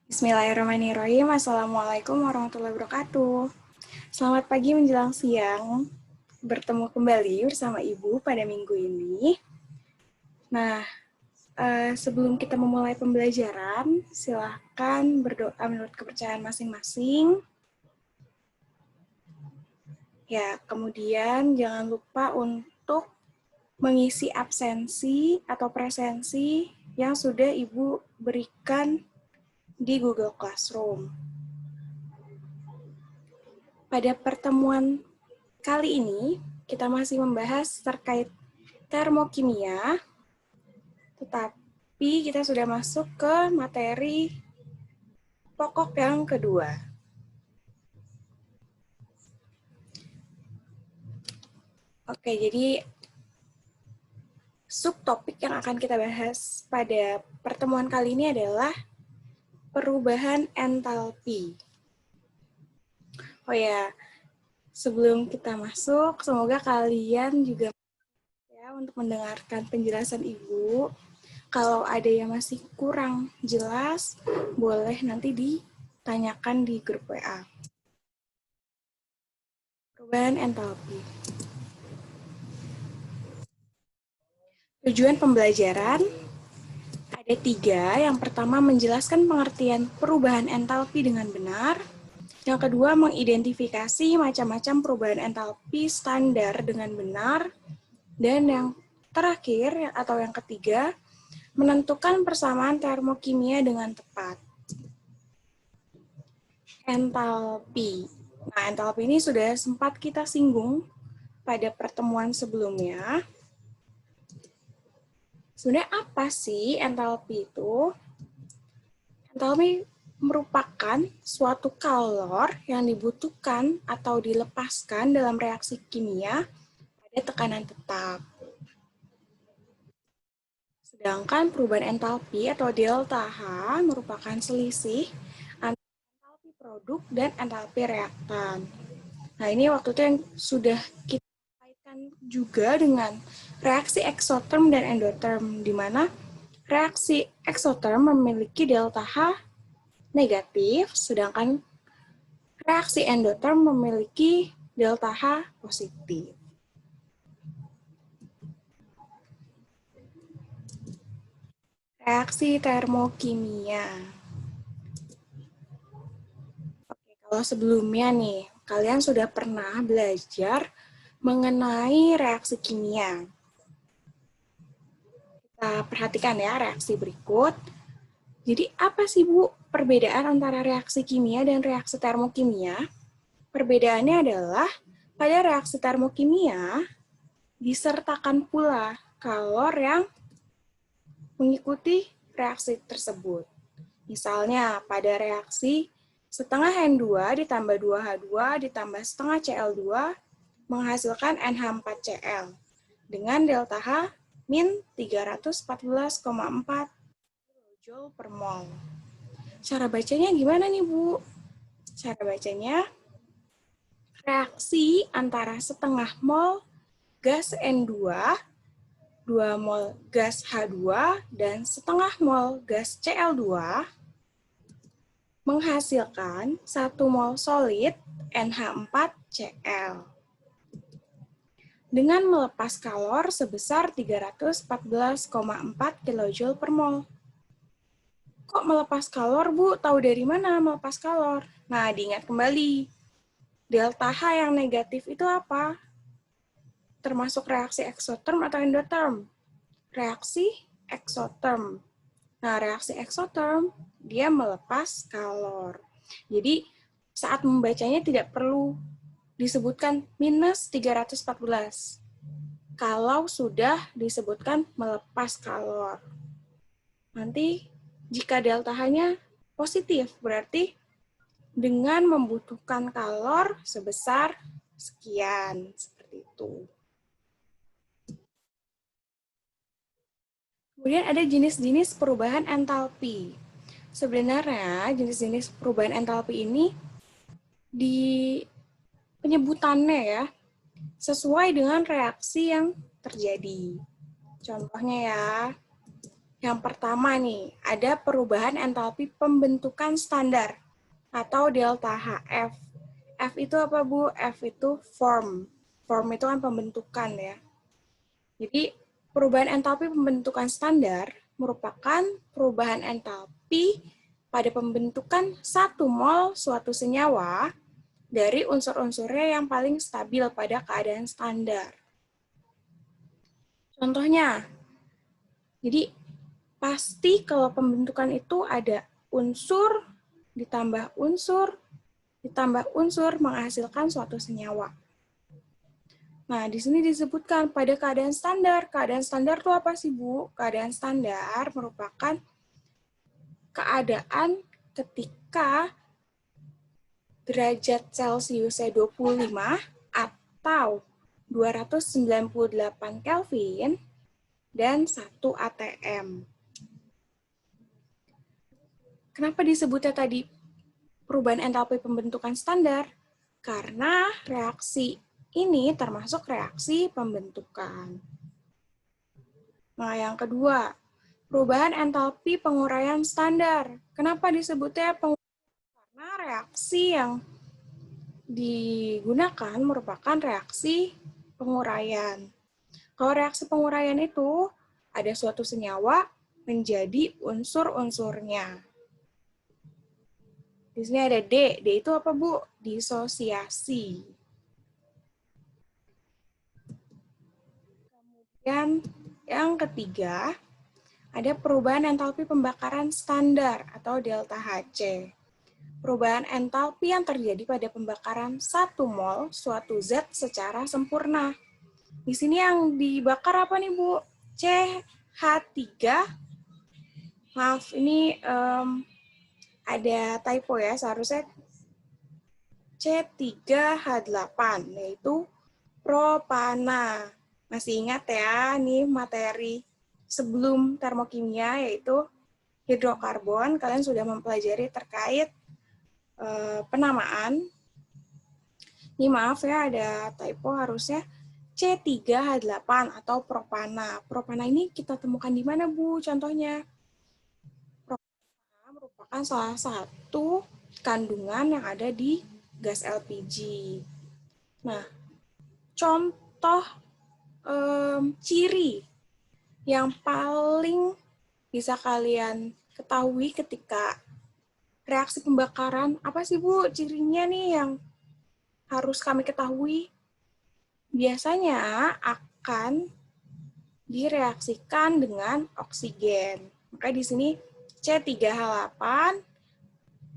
Bismillahirrahmanirrahim. Assalamualaikum warahmatullahi wabarakatuh. Selamat pagi menjelang siang. Bertemu kembali bersama Ibu pada minggu ini. Nah, sebelum kita memulai pembelajaran, silahkan berdoa menurut kepercayaan masing-masing. Ya, kemudian jangan lupa untuk mengisi absensi atau presensi yang sudah Ibu berikan di Google Classroom. Pada pertemuan kali ini, kita masih membahas terkait termokimia, tetapi kita sudah masuk ke materi pokok yang kedua. Oke, jadi subtopik yang akan kita bahas pada pertemuan kali ini adalah perubahan entalpi. Oh ya, sebelum kita masuk, semoga kalian juga ya untuk mendengarkan penjelasan Ibu. Kalau ada yang masih kurang jelas, boleh nanti ditanyakan di grup WA. Perubahan entalpi. Tujuan pembelajaran ada 3. Yang pertama, menjelaskan pengertian perubahan entalpi dengan benar. Yang kedua, mengidentifikasi macam-macam perubahan entalpi standar dengan benar. Dan yang terakhir, atau yang ketiga, menentukan persamaan termokimia dengan tepat. Entalpi. Nah, entalpi ini sudah sempat kita singgung pada pertemuan sebelumnya. Sebenarnya apa sih entalpi itu? Entalpi merupakan suatu kalor yang dibutuhkan atau dilepaskan dalam reaksi kimia pada tekanan tetap. Sedangkan perubahan entalpi atau delta H merupakan selisih antara entalpi produk dan entalpi reaktan. Nah, ini waktu itu yang sudah kita kaitkan juga dengan reaksi eksoterm dan endoterm, di mana reaksi eksoterm memiliki delta H negatif, sedangkan reaksi endoterm memiliki delta H positif. Reaksi termokimia. Oke, kalau sebelumnya nih, kalian sudah pernah belajar mengenai reaksi kimia. Kita perhatikan ya reaksi berikut. Jadi apa sih Bu perbedaan antara reaksi kimia dan reaksi termokimia? Perbedaannya adalah pada reaksi termokimia disertakan pula kalor yang mengikuti reaksi tersebut. Misalnya pada reaksi setengah N2 ditambah 2H2 ditambah setengah Cl2 menghasilkan NH4Cl dengan delta H min 314,4 Joule per mol. Cara bacanya gimana nih, Bu? Cara bacanya, reaksi antara setengah mol gas N2, 2 mol gas H2, dan setengah mol gas Cl2 menghasilkan 1 mol solid NH4Cl dengan melepas kalor sebesar 314,4 kJ per mol. Kok melepas kalor, Bu? Tahu dari mana melepas kalor? Nah, diingat kembali. Delta H yang negatif itu apa? Termasuk reaksi eksoterm atau endoterm? Reaksi eksoterm. Nah, reaksi eksoterm, dia melepas kalor. Jadi, saat membacanya tidak perlu disebutkan minus 314. Kalau sudah disebutkan melepas kalor. Nanti, jika delta H-nya positif, berarti dengan membutuhkan kalor sebesar sekian, seperti itu. Kemudian ada jenis-jenis perubahan entalpi. Sebenarnya jenis-jenis perubahan entalpi ini di penyebutannya ya, sesuai dengan reaksi yang terjadi. Contohnya ya, Yang pertama nih, ada perubahan entalpi pembentukan standar atau delta H. F itu apa, Bu? F itu form. Form itu kan pembentukan ya. Jadi, perubahan entalpi pembentukan standar merupakan perubahan entalpi pada pembentukan 1 mol suatu senyawa dari unsur-unsurnya yang paling stabil pada keadaan standar. Contohnya, jadi pasti kalau pembentukan itu ada unsur ditambah unsur menghasilkan suatu senyawa. Nah, di sini disebutkan pada keadaan standar. Keadaan standar itu apa sih, Bu? Keadaan standar merupakan keadaan ketika derajat Celciusnya 25 atau 298 Kelvin dan 1 atm. Kenapa disebutnya tadi perubahan entalpi pembentukan standar? Karena reaksi ini termasuk reaksi pembentukan. Nah, yang kedua, perubahan entalpi penguraian standar. Kenapa disebutnya penguraian? Karena reaksi yang digunakan merupakan reaksi penguraian. Kalau reaksi penguraian itu ada suatu senyawa menjadi unsur-unsurnya. Di sini ada D. D itu apa, Bu? Disosiasi. Kemudian yang ketiga, ada perubahan entalpi pembakaran standar atau delta Hc. Perubahan entalpi yang terjadi pada pembakaran 1 mol suatu zat secara sempurna. Di sini yang dibakar apa nih, Bu? CH3. Maaf, ini ada typo ya, seharusnya C3H8, yaitu propana. Masih ingat ya, nih materi sebelum termokimia, yaitu hidrokarbon. Kalian sudah mempelajari terkait penamaan. Ini maaf ya, ada typo, harusnya C3H8 atau propana. Propana ini kita temukan di mana, Bu? Contohnya, propana merupakan salah satu kandungan yang ada di gas LPG. Nah, contoh ciri yang paling bisa kalian ketahui ketika reaksi pembakaran, apa sih, Bu, cirinya nih yang harus kami ketahui? Biasanya akan direaksikan dengan oksigen. Maka di sini C3H8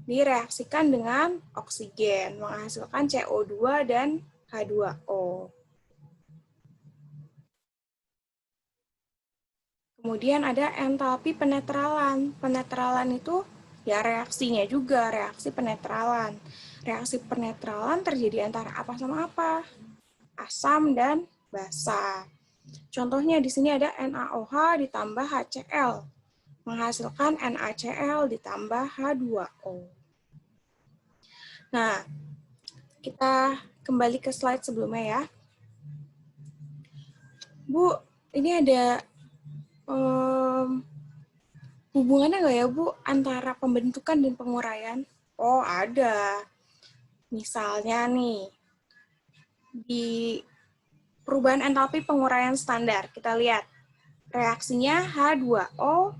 direaksikan dengan oksigen, menghasilkan CO2 dan H2O. Kemudian ada entalpi penetralan. Penetralan itu ya reaksinya juga, reaksi penetralan. Reaksi penetralan terjadi antara apa sama apa? Asam dan basa. Contohnya di sini ada NaOH ditambah HCl, menghasilkan NaCl ditambah H2O. Nah, kita kembali ke slide sebelumnya ya. Bu, ini ada hubungannya nggak ya, Bu, antara pembentukan dan penguraian? Oh, ada. Misalnya nih, di perubahan entalpi penguraian standar, kita lihat reaksinya H2O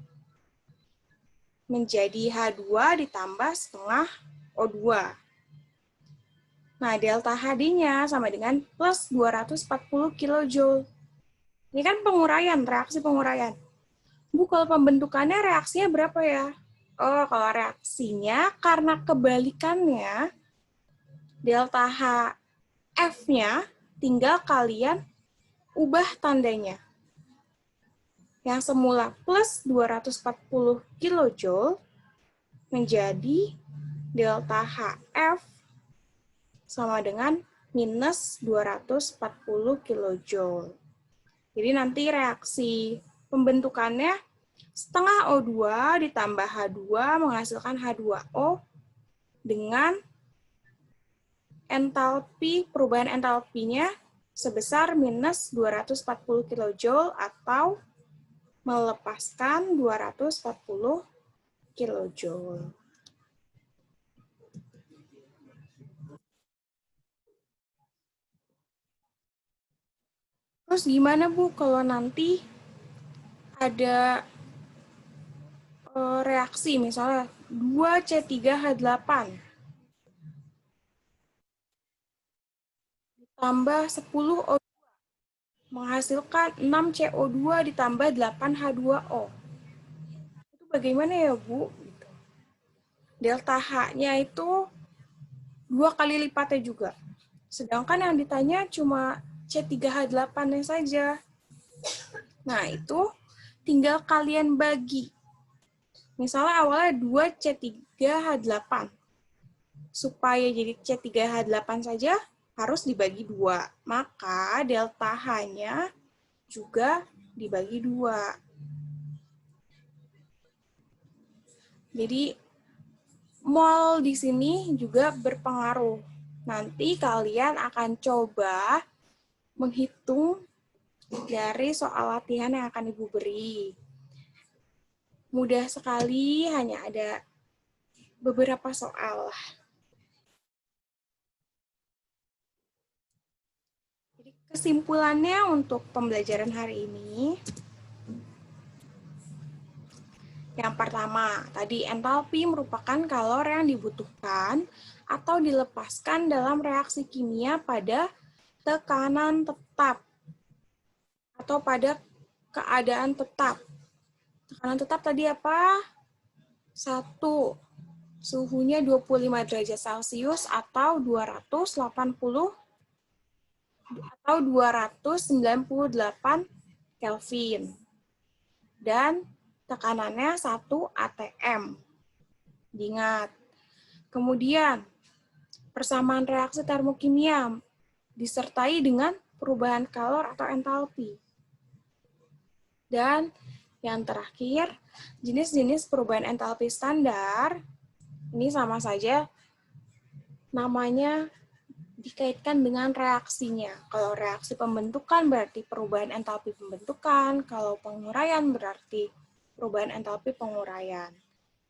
menjadi H2 ditambah setengah O2. Nah, delta HD-nya sama dengan plus 240 kJ. Ini kan penguraian, reaksi penguraian. Bu, kalau pembentukannya reaksinya berapa ya? Oh, kalau reaksinya karena kebalikannya, delta HF-nya tinggal kalian ubah tandanya. Yang semula plus 240 kJ menjadi delta HF sama dengan minus 240 kJ. Jadi nanti reaksi pembentukannya setengah O2 ditambah H2 menghasilkan H2O dengan entalpi, perubahan entalpinya sebesar minus 240 kJ atau melepaskan 240 kilojoule. Terus gimana Bu kalau nanti ada reaksi misalnya 2C3H8 ditambah 10 O2 menghasilkan 6 CO2 ditambah 8 H2O. Itu bagaimana ya Bu? Delta H-nya itu 2 kali lipatnya juga. Sedangkan yang ditanya cuma C3H8-nya saja. Nah, itu tinggal kalian bagi. Misalnya awalnya 2C3H8. Supaya jadi C3H8 saja, harus dibagi 2. Maka delta H-nya juga dibagi 2. Jadi, mol di sini juga berpengaruh. Nanti kalian akan coba menghitung dari soal latihan yang akan Ibu beri. Mudah sekali, hanya ada beberapa soal. Jadi kesimpulannya untuk pembelajaran hari ini, yang pertama, tadi entalpi merupakan kalor yang dibutuhkan atau dilepaskan dalam reaksi kimia pada tekanan tetap atau pada keadaan tetap. Tekanan tetap tadi apa? 1. Suhunya 25 derajat Celcius atau 280 atau 298 Kelvin. Dan tekanannya 1 atm. Diingat. Kemudian, persamaan reaksi termokimia disertai dengan perubahan kalor atau entalpi. Dan yang terakhir, jenis-jenis perubahan entalpi standar, ini sama saja namanya dikaitkan dengan reaksinya. Kalau reaksi pembentukan berarti perubahan entalpi pembentukan, kalau penguraian berarti perubahan entalpi penguraian.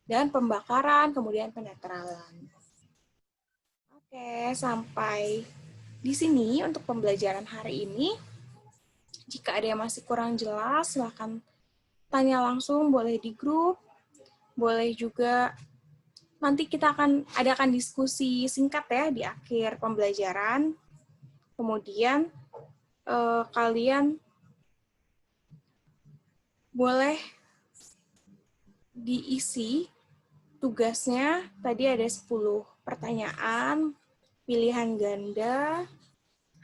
Dan pembakaran, kemudian penetralan. Oke, sampai di sini untuk pembelajaran hari ini. Jika ada yang masih kurang jelas, silahkan tanya langsung, boleh di grup, boleh juga nanti kita akan adakan diskusi singkat ya di akhir pembelajaran. Kemudian kalian boleh diisi tugasnya, tadi ada 10 pertanyaan, pilihan ganda,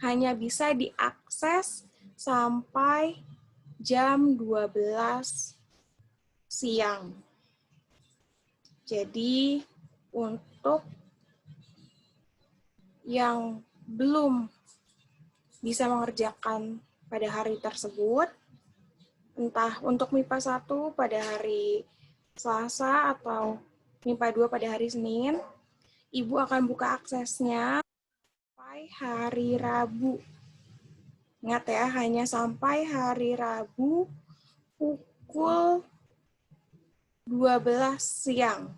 hanya bisa diakses sampai jam 12 siang. Jadi, untuk yang belum bisa mengerjakan pada hari tersebut, entah untuk MIPA 1 pada hari Selasa atau MIPA 2 pada hari Senin, Ibu akan buka aksesnya sampai hari Rabu. Ingat ya, hanya sampai hari Rabu pukul 12 siang.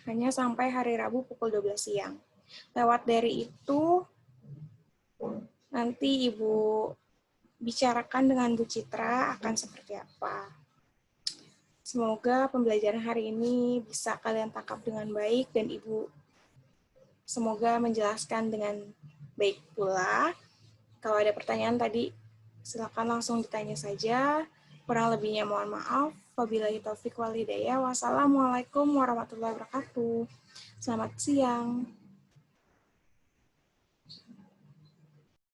Hanya sampai hari Rabu pukul 12 siang. Lewat dari itu, nanti Ibu bicarakan dengan Bu Citra akan seperti apa. Semoga pembelajaran hari ini bisa kalian tangkap dengan baik dan Ibu semoga menjelaskan dengan baik pula. Kalau ada pertanyaan tadi, silakan langsung ditanya saja. Kurang lebihnya mohon maaf. Wabillahi taufiq wal hidayah. Wassalamualaikum warahmatullahi wabarakatuh. Selamat siang.